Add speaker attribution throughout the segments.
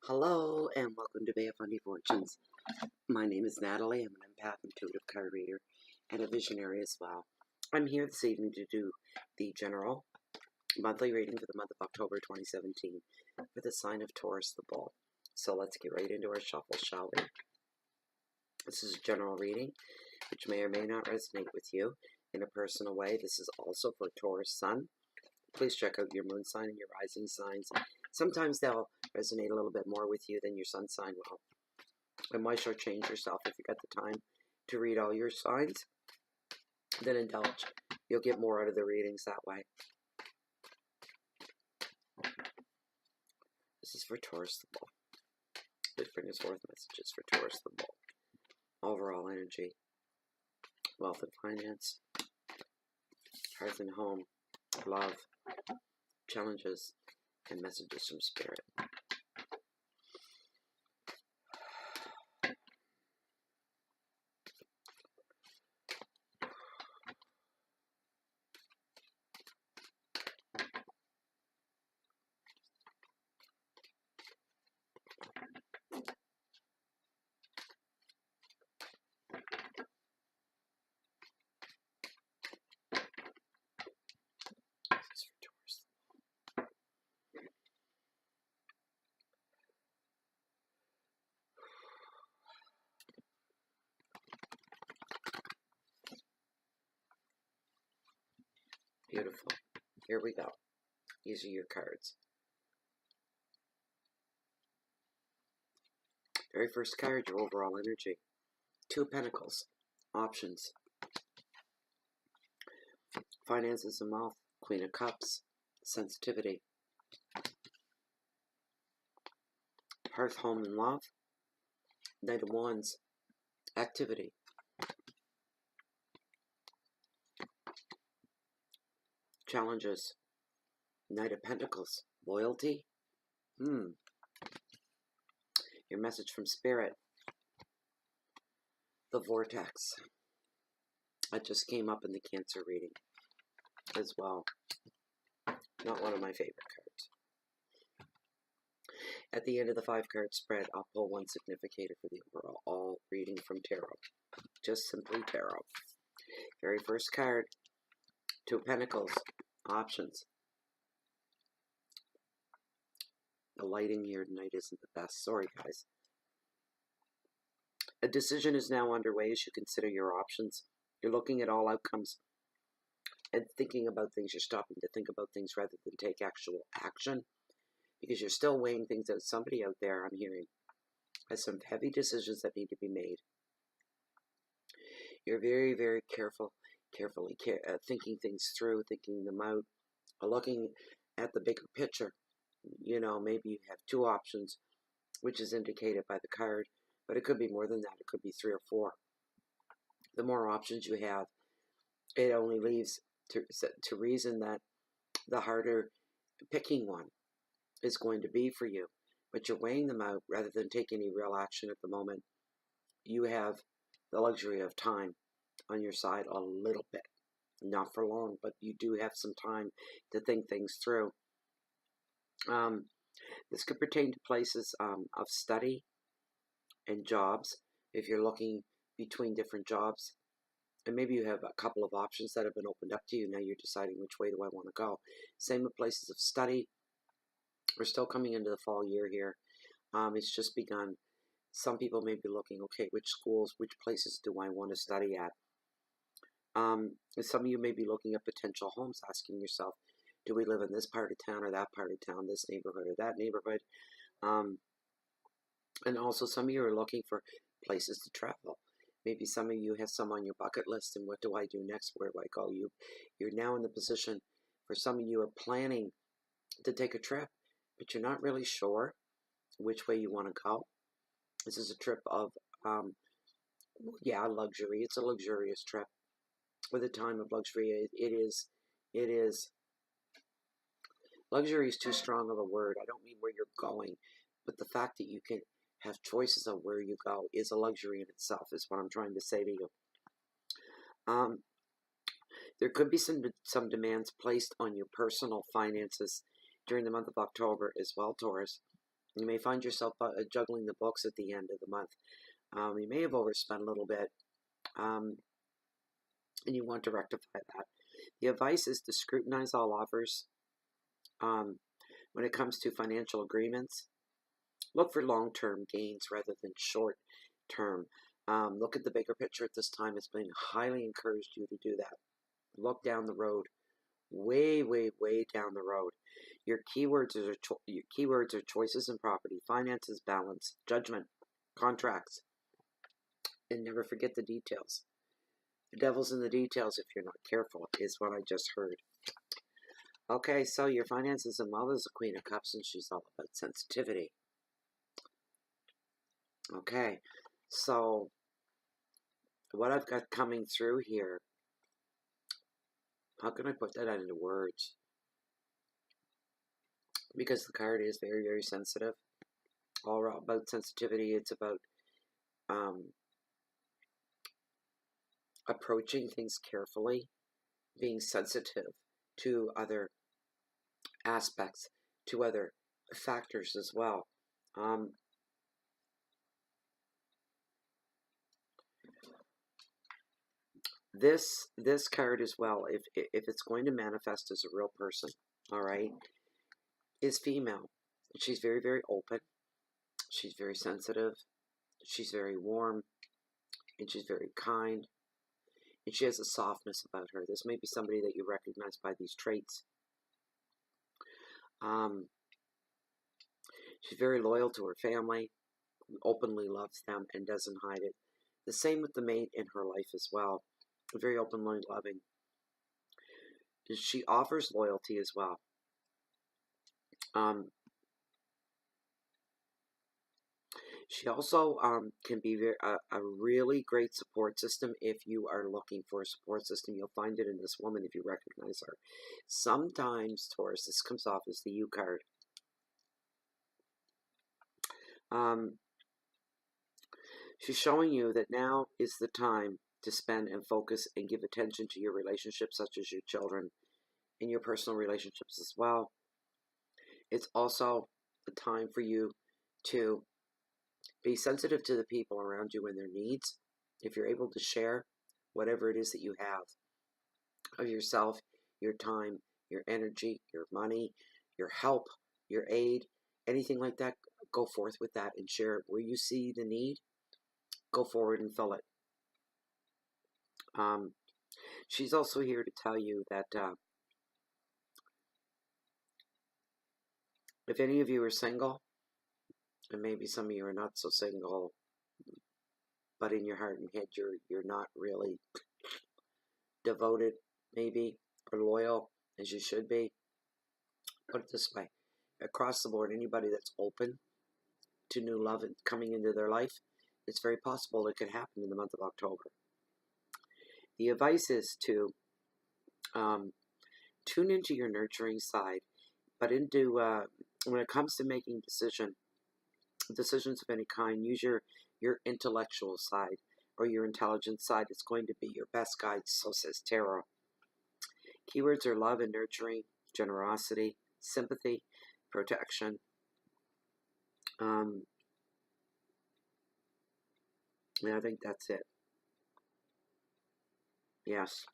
Speaker 1: Hello and welcome to Bay of Funny Fortunes. My name is Natalie. I'm an empath, intuitive card reader, and a visionary as well. I'm here this evening to do the general monthly reading for the month of October 2017 for the sign of Taurus the Bull. So let's get right into our shuffle, shall we? This is a general reading, which may or may not resonate with you in a personal way. This is also for Taurus Sun. Please check out your moon sign and your rising signs. Sometimes they'll resonate a little bit more with you than your sun sign will. And why shortchange yourself if you got the time to read all your signs? Then indulge. You'll get more out of the readings that way. This is for Taurus the Bull. Please bring us forth messages for Taurus the Bull. Overall energy, wealth and finance, hearth and home, love, challenges, and messages from Spirit. Beautiful. Here we go. These are your cards. Very first card, your overall energy. Two of Pentacles. Options. Finances and wealth. Queen of Cups. Sensitivity. Hearth, home, and love. Knight of Wands. Activity. Challenges. Knight of Pentacles. Loyalty. Your message from Spirit. The vortex. That just came up in the Cancer reading as well. Not one of my favorite cards. At the end of the 5-card spread, I'll pull one significator for the overall reading from Tarot. Just simply Tarot. Very first card. Two of Pentacles. Options. The lighting here tonight isn't the best. Sorry, guys. A decision is now underway as you consider your options. You're looking at all outcomes and thinking about things. You're stopping to think about things rather than take actual action because you're still weighing things out. Somebody out there, I'm hearing, has some heavy decisions that need to be made. You're very, very carefully thinking things through, thinking them out, looking at the bigger picture. You know, maybe you have two options, which is indicated by the card, but it could be more than that. It could be 3 or 4. The more options you have, it only leaves to reason that the harder picking one is going to be for you. But you're weighing them out rather than taking any real action at the moment. You have the luxury of time on your side a little bit. Not for long, but you do have some time to think things through. This could pertain to places of study and jobs. If you're looking between different jobs, and maybe you have a couple of options that have been opened up to you. Now you're deciding which way do I want to go. Same with places of study. We're still coming into the fall year here. It's just begun. Some people may be looking, okay, which schools, which places do I want to study at? Some of you may be looking at potential homes, asking yourself, do we live in this part of town or that part of town, this neighborhood or that neighborhood? And also some of you are looking for places to travel. Maybe some of you have some on your bucket list, and what do I do next? Where do I go? You're now in the position, for some of you are planning to take a trip, but you're not really sure which way you want to go. This is a trip of, luxury. It's a luxurious trip. With a time of luxury, it is. Luxury is too strong of a word. I don't mean where you're going, but the fact that you can have choices of where you go is a luxury in itself, is what I'm trying to say to you. There could be some demands placed on your personal finances during the month of October as well, Taurus. You may find yourself juggling the books at the end of the month. You may have overspent a little bit, and you want to rectify that. The advice is to scrutinize all offers. When it comes to financial agreements, look for long-term gains rather than short-term. Look at the bigger picture at this time. It's been highly encouraged you to do that. Look down the road, way, way, way down the road. Your keywords are choices in property, finances, balance, judgment, contracts, and never forget the details. The devil's in the details if you're not careful, is what I just heard. Okay, so your finances and wealth is the Queen of Cups, and she's all about sensitivity. Okay, so what I've got coming through here, how can I put that into words? Because the card is very, very sensitive. All about sensitivity. It's about approaching things carefully, being sensitive to other aspects, to other factors as well. This card as well, if it's going to manifest as a real person, all right, is female. She's very, very open. She's very sensitive. She's very warm, and she's very kind. And she has a softness about her. This may be somebody that you recognize by these traits. She's very loyal to her family, openly loves them, and doesn't hide it. The same with the mate in her life as well. Very openly loving. She offers loyalty as well. She also can be a really great support system. If you are looking for a support system, you'll find it in this woman if you recognize her. Sometimes, Taurus, this comes off as the U card. She's showing you that now is the time to spend and focus and give attention to your relationships, such as your children and your personal relationships as well. It's also the time for you to be sensitive to the people around you and their needs. If you're able to share whatever it is that you have of yourself, your time, your energy, your money, your help, your aid, anything like that, go forth with that and share it. Where you see the need, go forward and fill it. She's also here to tell you that if any of you are single, and maybe some of you are not so single, but in your heart and head you're not really devoted, maybe, or loyal as you should be. Put it this way, across the board, anybody that's open to new love and coming into their life, it's very possible it could happen in the month of October. The advice is to tune into your nurturing side, but into when it comes to making decisions of any kind, use your intellectual side or your intelligence side. It's going to be your best guide, so says tarot. Keywords are love and nurturing, generosity, sympathy, protection. Yeah, I think that's it. Yes.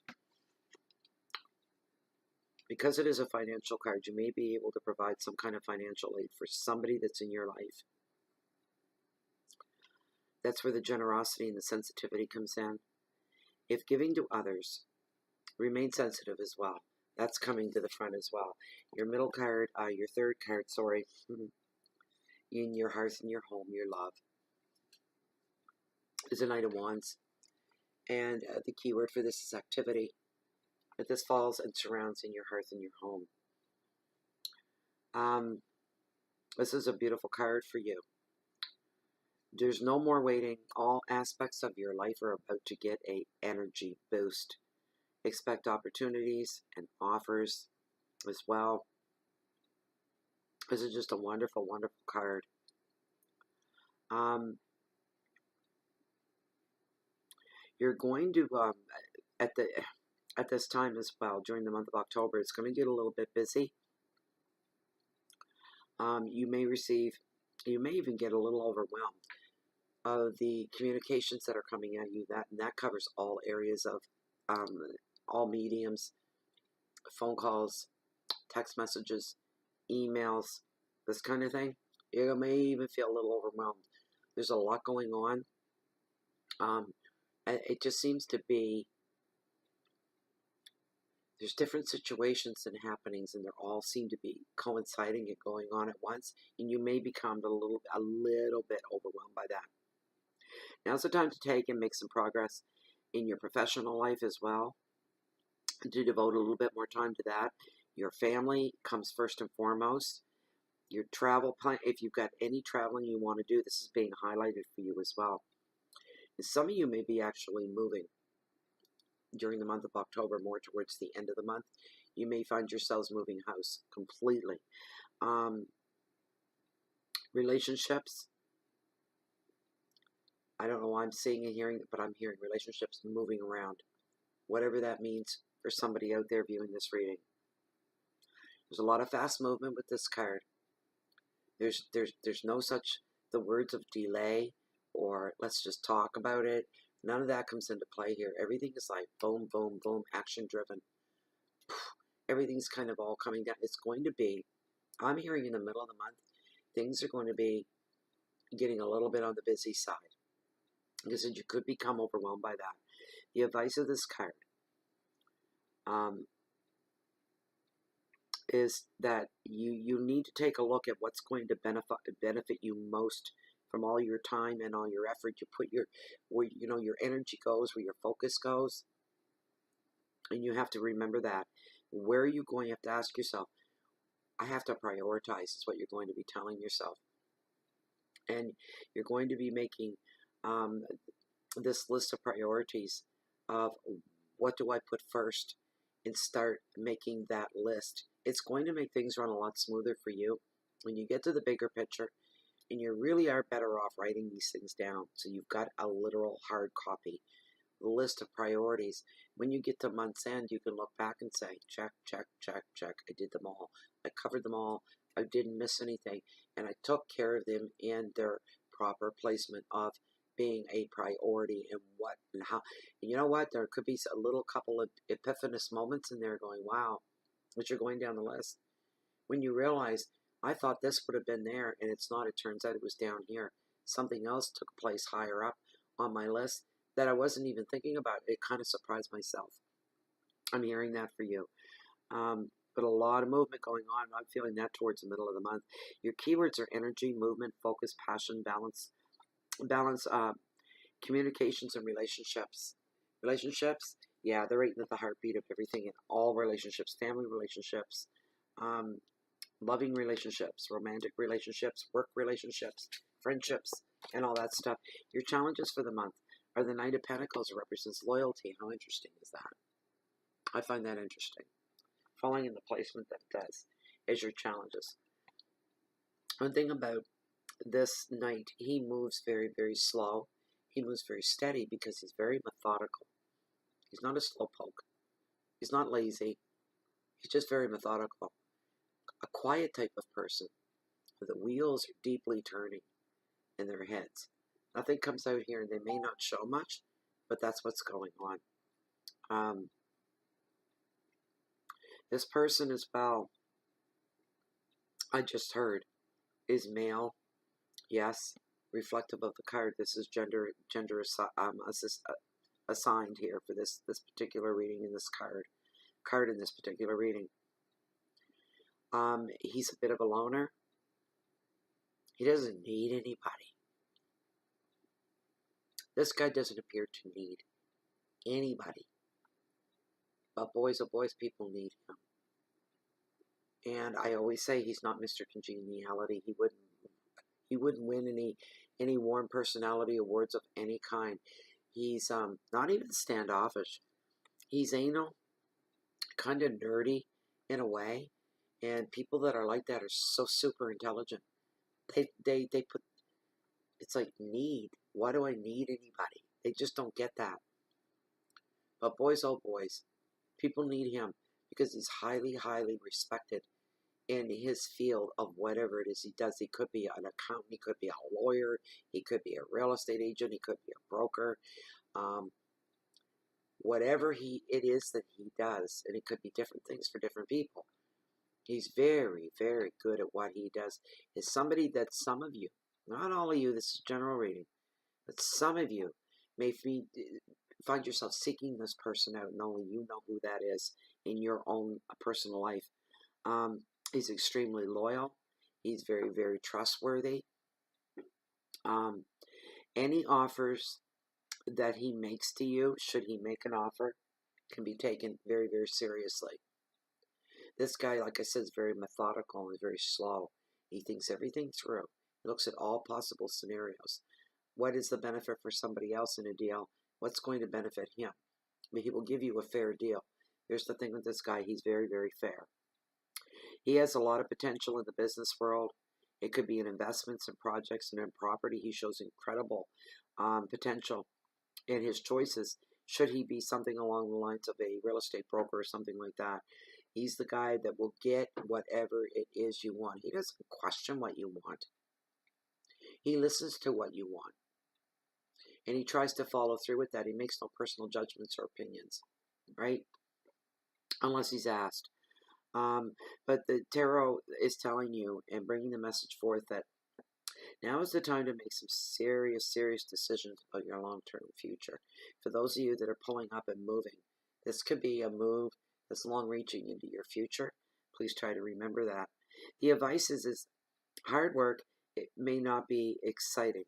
Speaker 1: Because it is a financial card, you may be able to provide some kind of financial aid for somebody that's in your life. That's where the generosity and the sensitivity comes in. If giving to others, remain sensitive as well. That's coming to the front as well. Your middle card, your third card, sorry, in your hearth and your home, your love, is a Knight of Wands. And the keyword for this is activity. But this falls and surrounds in your hearth and your home. This is a beautiful card for you. There's no more waiting. All aspects of your life are about to get an energy boost. Expect opportunities and offers as well. This is just a wonderful, wonderful card. You're going to, at this time as well, during the month of October, it's going to get a little bit busy. You may receive You may even get a little overwhelmed of the communications that are coming at you. That covers all areas of all mediums, phone calls, text messages, emails, this kind of thing. You may even feel a little overwhelmed. There's a lot going on. It just seems to be, there's different situations and happenings, and they all seem to be coinciding and going on at once, and you may become a little bit overwhelmed by that. Now's the time to take and make some progress in your professional life as well, to devote a little bit more time to that. Your family comes first and foremost. Your travel plan, if you've got any traveling you want to do, this is being highlighted for you as well. And some of you may be actually moving during the month of October, more towards the end of the month. You may find yourselves moving house completely. Relationships, I don't know why I'm seeing and hearing, but I'm hearing relationships moving around. Whatever that means for somebody out there viewing this reading. There's a lot of fast movement with this card. There's no such, the words of delay or let's just talk about it. None of that comes into play here. Everything is like boom, boom, boom, action driven. Everything's kind of all coming down. It's going to be, I'm hearing in the middle of the month, things are going to be getting a little bit on the busy side. Because you could become overwhelmed by that. The advice of this card is that you need to take a look at what's going to benefit you most from all your time and all your effort. You put where your energy goes, where your focus goes, and you have to remember that. Where are you going? You have to ask yourself, I have to prioritize, is what you're going to be telling yourself. And you're going to be making this list of priorities of what do I put first, and start making that list. It's going to make things run a lot smoother for you when you get to the bigger picture, and you really are better off writing these things down. So you've got a literal hard copy, list of priorities. When you get to month's end, you can look back and say, check, check, check, check. I did them all. I covered them all. I didn't miss anything. And I took care of them in their proper placement of being a priority and what and how. And you know what? There could be a little couple of epiphanous moments in there going, wow, as you're going down the list. When you realize, I thought this would have been there, and it's not. It turns out it was down here. Something else took place higher up on my list that I wasn't even thinking about. It kind of surprised myself. I'm hearing that for you. But a lot of movement going on. I'm feeling that towards the middle of the month. Your keywords are energy, movement, focus, passion, balance, communications, and relationships. Relationships, yeah, they're right at the heartbeat of everything in all relationships, family relationships, loving relationships, romantic relationships, work relationships, friendships, and all that stuff. Your challenges for the month are the Knight of Pentacles, represents loyalty. How interesting is that? I find that interesting. Falling in the placement that it does is your challenges. One thing about this Knight, he moves very, very slow. He moves very steady because he's very methodical. He's not a slowpoke. He's not lazy. He's just very methodical. A quiet type of person. The wheels are deeply turning in their heads. Nothing comes out here, and they may not show much, but that's what's going on. This person as well, I just heard, is male. Yes, reflective of the card. This is gender assigned here for this particular reading in this card in this particular reading. He's a bit of a loner. He doesn't need anybody. This guy doesn't appear to need anybody. But boys, oh boys, people need him. And I always say he's not Mr. Congeniality. He wouldn't win any warm personality awards of any kind. He's not even standoffish. He's anal, kind of nerdy in a way. And people that are like that are so super intelligent. They put, it's like need. Why do I need anybody? They just don't get that. But boys, oh boys, people need him because he's highly, highly respected in his field of whatever it is he does. He could be an accountant, he could be a lawyer, he could be a real estate agent, he could be a broker, whatever it is that he does, and it could be different things for different people. He's very, very good at what he does. Is somebody that some of you, not all of you, this is general reading, but some of you may find yourself seeking this person out, and only you know who that is in your own personal life. He's extremely loyal. He's very, very trustworthy. Any offers that he makes to you, should he make an offer, can be taken very, very seriously. This guy, like I said, is very methodical and very slow. He thinks everything through. He looks at all possible scenarios. What is the benefit for somebody else in a deal? What's going to benefit him? I mean, he will give you a fair deal. Here's the thing with this guy. He's very, very fair. He has a lot of potential in the business world. It could be in investments and projects and in property. He shows incredible potential in his choices. Should he be something along the lines of a real estate broker or something like that, he's the guy that will get whatever it is you want. He doesn't question what you want. He listens to what you want. And he tries to follow through with that. He makes no personal judgments or opinions, right? Unless he's asked. But the tarot is telling you and bringing the message forth that now is the time to make some serious, serious decisions about your long-term future. For those of you that are pulling up and moving, this could be a move that's long-reaching into your future. Please try to remember that. The advice is hard work. It may not be exciting.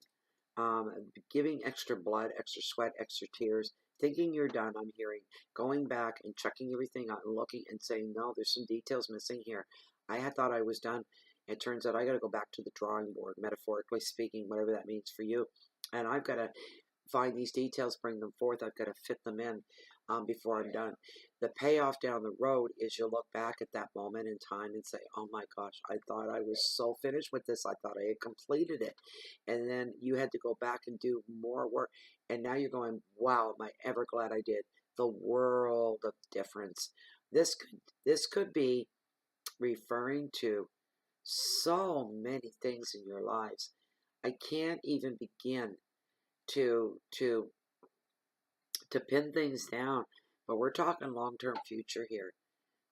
Speaker 1: Giving extra blood, extra sweat, extra tears, thinking you're done, I'm hearing, going back and checking everything out and looking and saying, no, there's some details missing here. I had thought I was done. It turns out I got to go back to the drawing board, metaphorically speaking, whatever that means for you. And I've got to find these details, bring them forth. I've got to fit them in before I'm done. The payoff down the road is you'll look back at that moment in time and say, oh my gosh, I thought I was so finished with this. I thought I had completed it. And then you had to go back and do more work. And now you're going, wow, am I ever glad I did. The world of difference. This could be referring to so many things in your lives. I can't even begin to pin things down, but we're talking long-term future here.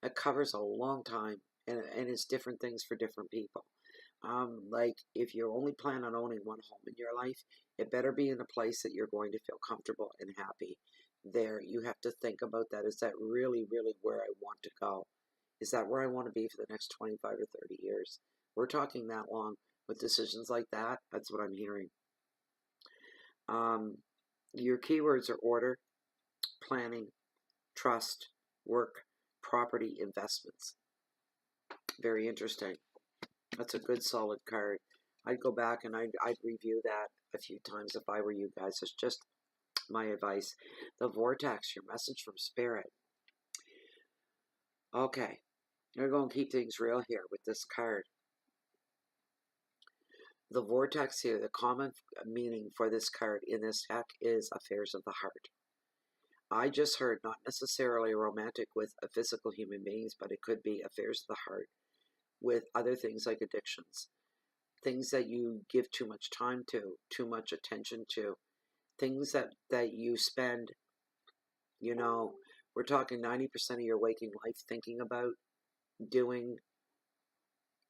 Speaker 1: It covers a long time, and it's different things for different people. Like if you only plan on owning one home in your life, it better be in a place that you're going to feel comfortable and happy. There, you have to think about that. Is that really, really where I want to go? Is that where I want to be for the next 25 or 30 years? We're talking that long with decisions like that. That's what I'm hearing. Your keywords are order, planning, trust, work, property, investments. Very interesting. That's a good solid card. I'd go back and I'd review that a few times if I were you guys. It's just my advice. The vortex, your message from spirit. Okay, we're going to keep things real here with this card. The vortex here, the common meaning for this card in this deck is affairs of the heart. I just heard not necessarily romantic with a physical human beings, but it could be affairs of the heart with other things like addictions, things that you give too much time to, too much attention to, things that you spend, you know, we're talking 90% of your waking life thinking about, doing,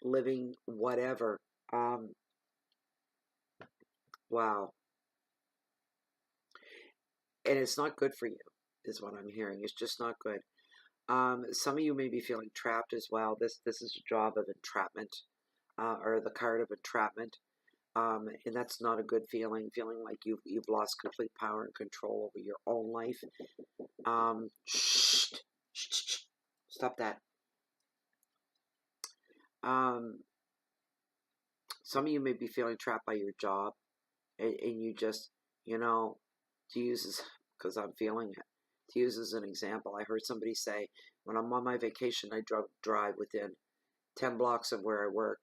Speaker 1: living, whatever. Wow. And it's not good for you, is what I'm hearing. It's just not good. Some of you may be feeling trapped as well. This is a job of entrapment, or the card of entrapment. And that's not a good feeling like you've lost complete power and control over your own life. Stop that. Some of you may be feeling trapped by your job, and you just, you know, to use this, because I'm feeling it, to use as an example, I heard somebody say, when I'm on my vacation, I drive within 10 blocks of where I work.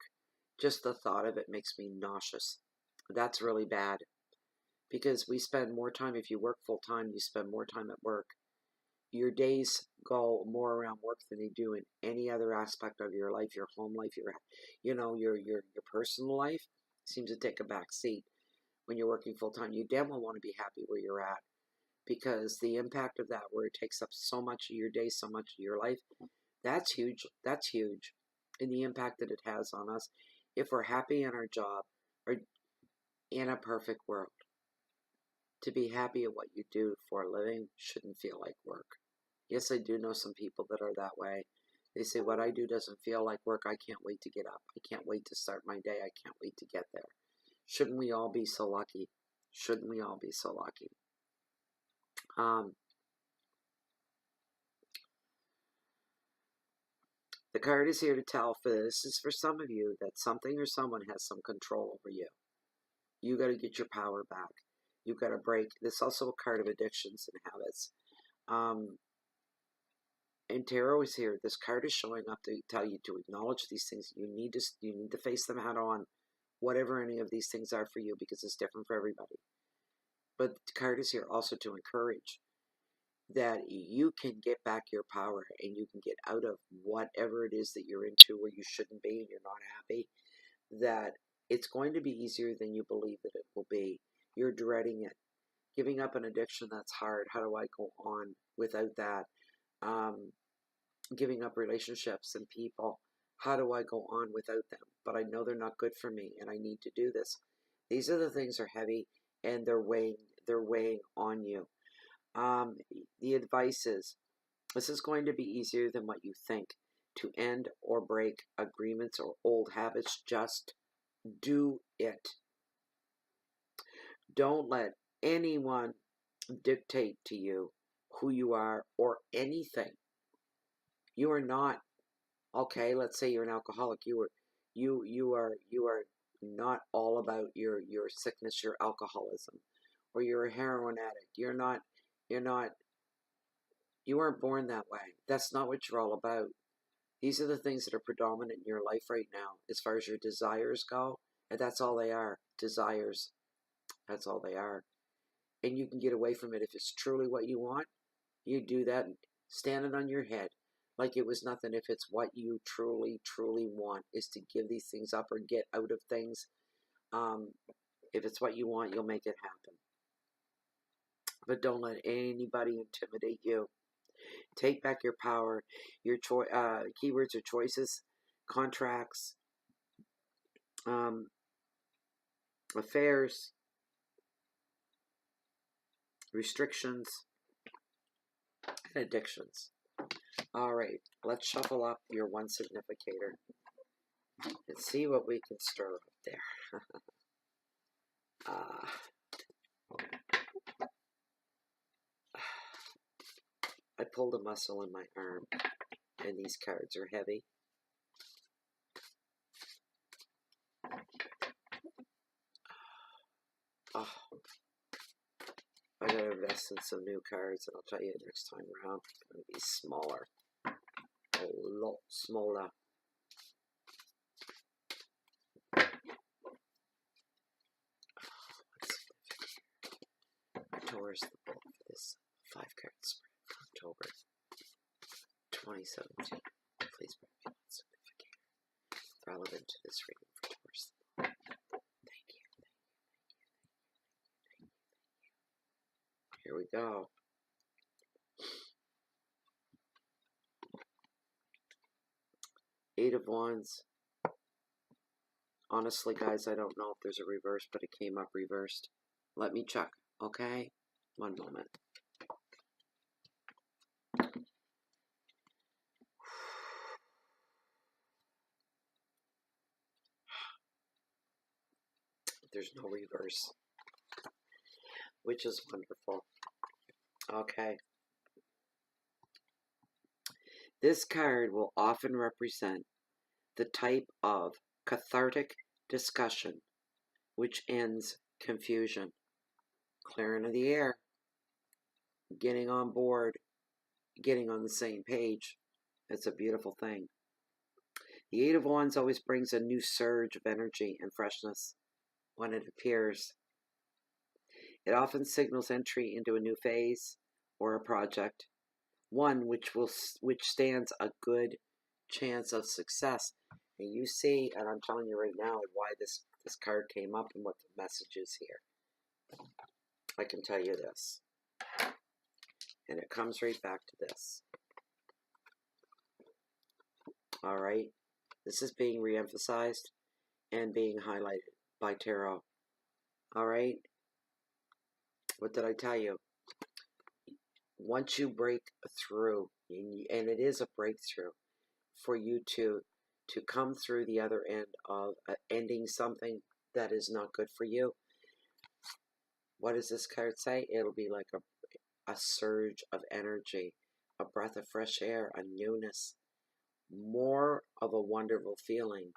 Speaker 1: Just the thought of it makes me nauseous. That's really bad, because we spend more time, if you work full time, you spend more time at work. your days go more around work than they do in any other aspect of your life, your home life, your personal life seems to take a back seat when you're working full time. You damn well want to be happy where you're at, because the impact of that, where it takes up so much of your day, so much of your life, that's huge. That's huge. And the impact that it has on us. If we're happy in our job, or in a perfect world, to be happy at what you do for a living shouldn't feel like work. Yes, I do know some people that are that way. They say, what I do doesn't feel like work. I can't wait to get up. I can't wait to start my day. I can't wait to get there. Shouldn't we all be so lucky? Shouldn't we all be so lucky? The card is here to tell, for this is for some of you, that something or someone has some control over you. You got to get your power back. You've got to break. This is also a card of addictions and habits. And tarot is here. This card is showing up to tell you to acknowledge these things. You need to face them head on, whatever any of these things are for you, because it's different for everybody. But the card is here also to encourage that you can get back your power, and you can get out of whatever it is that you're into where you shouldn't be and you're not happy. That it's going to be easier than you believe that it will be. You're dreading it. Giving up an addiction, that's hard. How do I go on without that? Giving up relationships and people. How do I go on without them? But I know they're not good for me, and I need to do this. These are the things that are heavy, and they're weighing on you. The advice is, this is going to be easier than what you think. To end or break agreements or old habits, just do it. Don't let anyone dictate to you who you are or anything. You are not, okay, let's say you're an alcoholic. You are not all about your sickness, your alcoholism, or you're a heroin addict. You weren't born that way. That's not what you're all about. These are the things that are predominant in your life right now, as far as your desires go, and that's all they are, desires. That's all they are. And you can get away from it if it's truly what you want. You do that, standing on your head like it was nothing. If it's what you truly, truly want, is to give these things up or get out of things. If it's what you want, you'll make it happen. But don't let anybody intimidate you. Take back your power. Your keywords are choices, contracts, affairs, restrictions, and addictions. All right, let's shuffle up your one significator and see what we can stir up there. I pulled a muscle in my arm, and these cards are heavy. Oh, I gotta invest in some new cards, and I'll tell you next time around, it's gonna be smaller. A lot smaller. Taurus the book for this 5-card spread for October 2017. Please be significant, relevant to this reading for Taurus the book. Thank you. Here we go. Eight of Wands. Honestly, guys, I don't know if there's a reverse, but it came up reversed. Let me check, okay? One moment. There's no reverse, which is wonderful. Okay. This card will often represent the type of cathartic discussion which ends confusion. Clearing of the air, getting on board, getting on the same page. It's a beautiful thing. The Eight of Wands always brings a new surge of energy and freshness when it appears. It often signals entry into a new phase or a project. one which stands a good chance of success. And you see, and I'm telling you right now why this card came up and what the message is here. I can tell you this. And it comes right back to this. All right? This is being reemphasized and being highlighted by tarot. All right? What did I tell you? Once you break through, and it is a breakthrough for you to come through the other end of ending something that is not good for you. What does this card say? It'll be like a surge of energy, a breath of fresh air, a newness, more of a wonderful feeling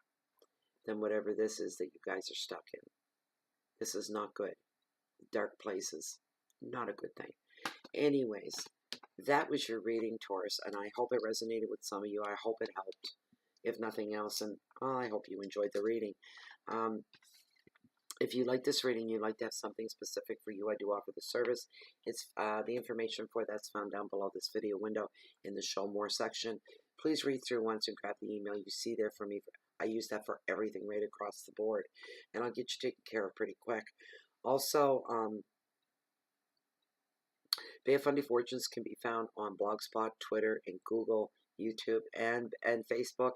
Speaker 1: than whatever this is that you guys are stuck in. This is not good. Dark places, not a good thing. Anyways, that was your reading, Taurus, and I hope it resonated with some of you. I hope it helped, if nothing else, and I hope you enjoyed the reading. If you like this reading, you'd like to have something specific for you, I do offer the service. It's the information for that's found down below this video window in the Show More section. Please read through once and grab the email you see there from me. I use that for everything right across the board, and I'll get you taken care of pretty quick. Also, Bay of Fundy Fortunes can be found on Blogspot, Twitter, and Google, YouTube, and Facebook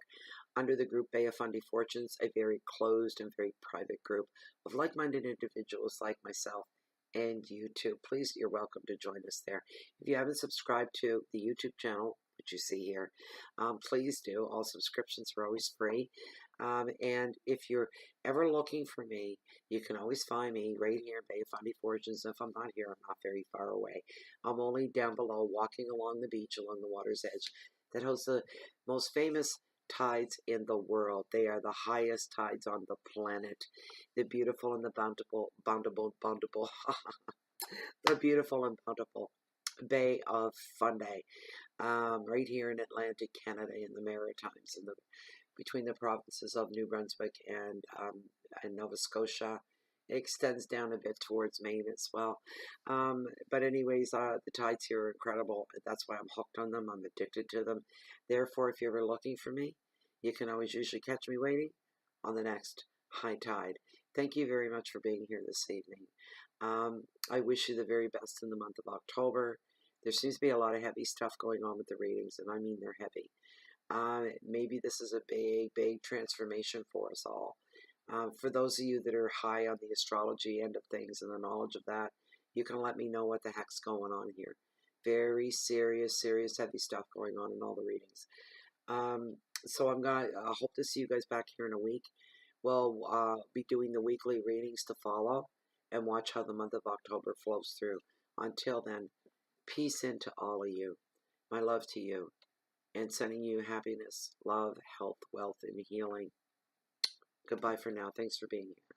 Speaker 1: under the group Bay of Fundy Fortunes, a very closed and very private group of like-minded individuals like myself and you too. Please, you're welcome to join us there. If you haven't subscribed to the YouTube channel, which you see here, please do. All subscriptions are always free. And if you're ever looking for me, you can always find me right here in Bay of Fundy Fortunes. If I'm not here, I'm not very far away. I'm only down below, walking along the beach, along the water's edge, that hosts the most famous tides in the world. They are the highest tides on the planet. The beautiful and the bountiful, the beautiful and bountiful Bay of Fundy, right here in Atlantic Canada, in the Maritimes, between the provinces of New Brunswick and Nova Scotia. It extends down a bit towards Maine as well. But anyways, the tides here are incredible. That's why I'm hooked on them. I'm addicted to them. Therefore, if you're ever looking for me, you can always usually catch me waiting on the next high tide. Thank you very much for being here this evening. I wish you the very best in the month of October. There seems to be a lot of heavy stuff going on with the readings, and I mean they're heavy. Maybe this is a big transformation for us all. For those of you that are high on the astrology end of things and the knowledge of that, you can let me know what the heck's going on here. Very serious, heavy stuff going on in all the readings. So I hope to see you guys back here in a week. We'll be doing the weekly readings to follow and watch how the month of October flows through. Until then, peace into all of you. My love to you. And sending you happiness, love, health, wealth, and healing. Goodbye for now. Thanks for being here.